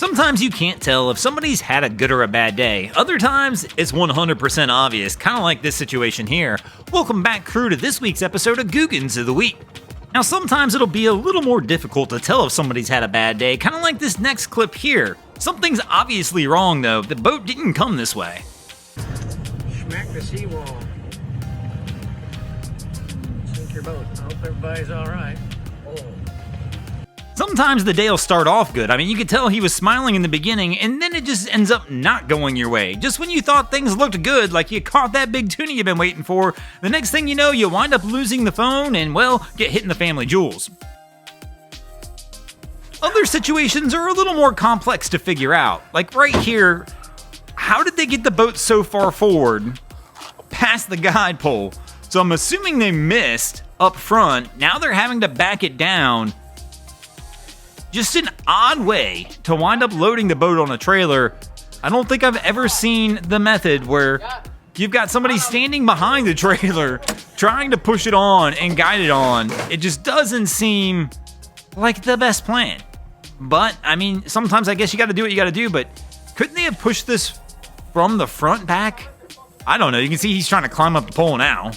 Sometimes you can't tell if somebody's had a good or a bad day. Other times, it's 100% obvious, kind of like this situation here. Welcome back, crew, to this week's episode of Googans of the Week. Now, sometimes it'll be a little more difficult to tell if somebody's had a bad day, kind of like this next clip here. Something's obviously wrong, though. The boat didn't come this way. Smack the seawall. Sink your boat. I hope everybody's all right. Sometimes the day will start off good. I mean, you could tell he was smiling in the beginning, and then it just ends up not going your way. Just when you thought things looked good, like you caught that big tuna you've been waiting for, the next thing you know, you wind up losing the phone and, well, get hit in the family jewels. Other situations are a little more complex to figure out. Like right here, how did they get the boat so far forward past the guide pole? So I'm assuming they missed up front. Now they're having to back it down. Just an odd way to wind up loading the boat on a trailer. I don't think I've ever seen the method where you've got somebody standing behind the trailer trying to push it on and guide it on. It just doesn't seem like the best plan. But, I mean, sometimes I guess you gotta do what you gotta do, but couldn't they have pushed this from the front back? I don't know. You can see he's trying to climb up the pole now.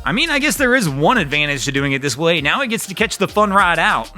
I mean, I guess there is one advantage to doing it this way. Now he gets to catch the fun ride out.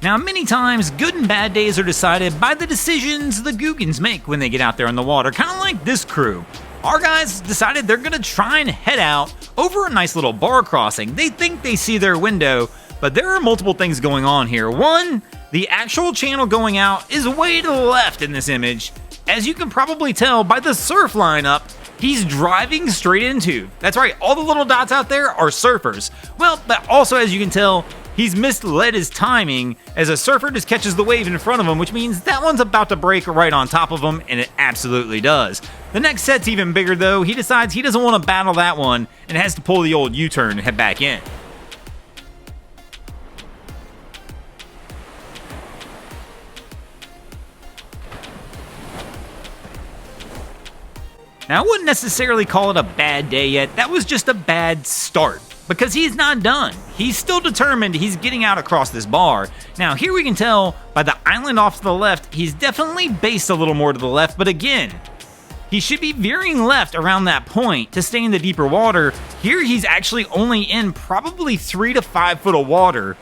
Now, many times, good and bad days are decided by the decisions the Googans make when they get out there on the water, kind of like this crew. Our guys decided they're gonna try and head out over a nice little bar crossing. They think they see their window, but there are multiple things going on here. One, the actual channel going out is way to the left in this image. As you can probably tell by the surf lineup, he's driving straight into. That's right, all the little dots out there are surfers. Well, but also as you can tell, he's misled his timing as a surfer just catches the wave in front of him, which means that one's about to break right on top of him, and it absolutely does. The next set's even bigger though. He decides he doesn't want to battle that one and has to pull the old U-turn and head back in. Now, I wouldn't necessarily call it a bad day yet. That was just a bad start, because he's not done. He's still determined he's getting out across this bar. Now, here we can tell by the island off to the left, he's definitely based a little more to the left, but again, he should be veering left around that point to stay in the deeper water. Here, he's actually only in probably 3 to 5 foot of water,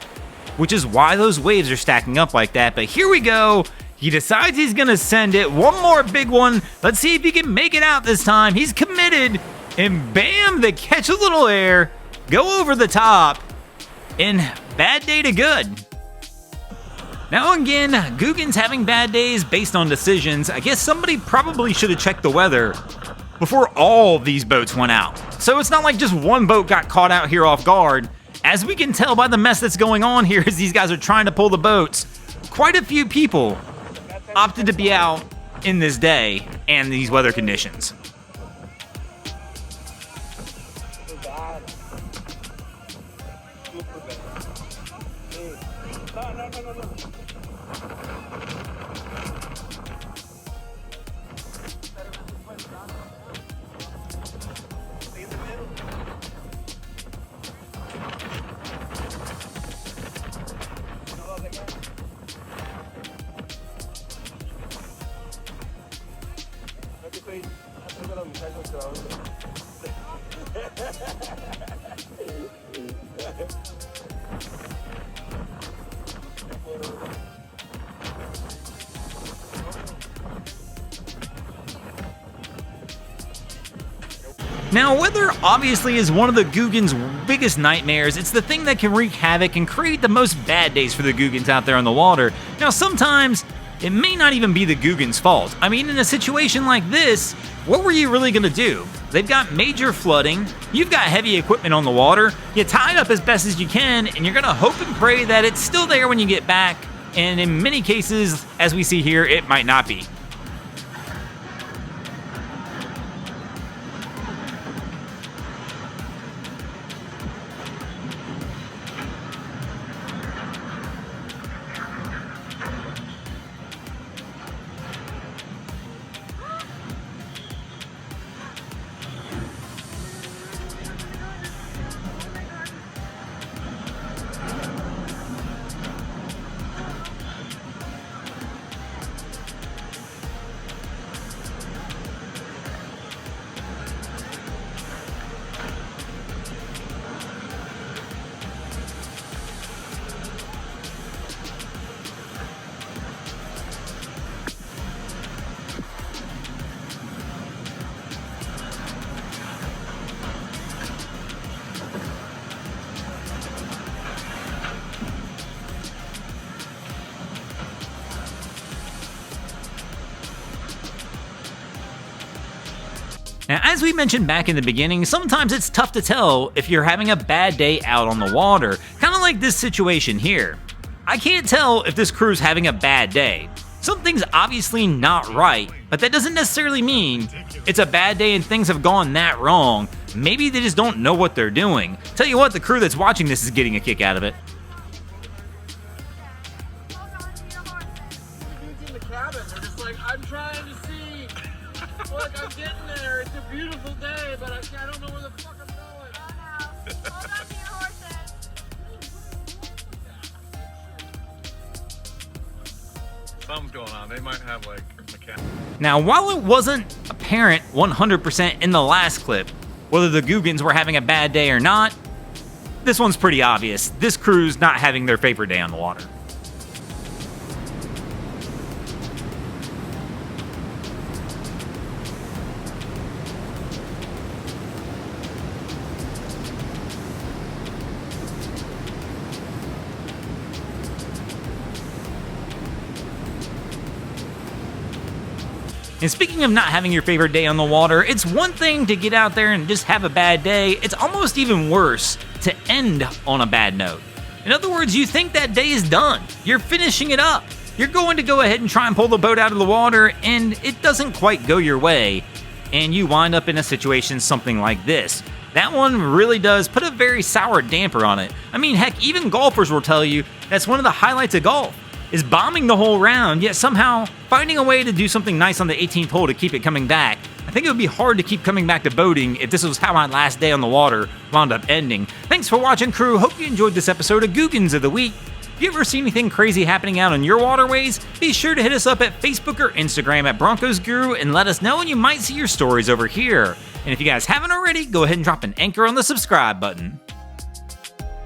which is why those waves are stacking up like that. But here we go. He decides he's gonna send it. One more big one. Let's see if he can make it out this time. He's committed. And bam, they catch a little air, go over the top, and bad day to good. Now again, Googans having bad days based on decisions. I guess somebody probably should have checked the weather before all these boats went out. So it's not like just one boat got caught out here off guard. As we can tell by the mess that's going on here as these guys are trying to pull the boats, quite a few people opted to be out in this day and these weather conditions. Now, weather obviously is one of the Googans' biggest nightmares. It's the thing that can wreak havoc and create the most bad days for the Googans out there on the water. Now, sometimes it may not even be the Googans' fault. I mean, in a situation like this, what were you really gonna do? They've got major flooding, you've got heavy equipment on the water, you tie it up as best as you can, and you're gonna hope and pray that it's still there when you get back. and in many cases, as we see here, it might not be. Now, as we mentioned back in the beginning, sometimes it's tough to tell if you're having a bad day out on the water, kind of like this situation here. I can't tell if this crew's having a bad day. Something's obviously not right, but that doesn't necessarily mean it's a bad day and things have gone that wrong. Maybe they just don't know what they're doing. Tell you what, the crew that's watching this is getting a kick out of it. In the cabin, they're just like, I'm trying to see. Look, I'm getting there. It's a beautiful day, but I don't know where the fuck I'm going. Oh no. Hold on to your horses. Something's going on. They might have like mechanics. Now, while it wasn't apparent 100% in the last clip whether the Googans were having a bad day or not, this one's pretty obvious. This crew's not having their favorite day on the water. And speaking of not having your favorite day on the water, it's one thing to get out there and just have a bad day. It's almost even worse to end on a bad note. In other words, you think that day is done. You're finishing it up. You're going to go ahead and try and pull the boat out of the water, and it doesn't quite go your way, and you wind up in a situation something like this. That one really does put a very sour damper on it. I mean, heck, even golfers will tell you that's one of the highlights of golf, is bombing the whole round, yet somehow finding a way to do something nice on the 18th hole to keep it coming back. I think it would be hard to keep coming back to boating if this was how my last day on the water wound up ending. Thanks for watching, crew. Hope you enjoyed this episode of Googans of the Week. If you ever see anything crazy happening out on your waterways, be sure to hit us up at Facebook or Instagram at Broncos Guru and let us know, and you might see your stories over here. And if you guys haven't already, go ahead and drop an anchor on the subscribe button.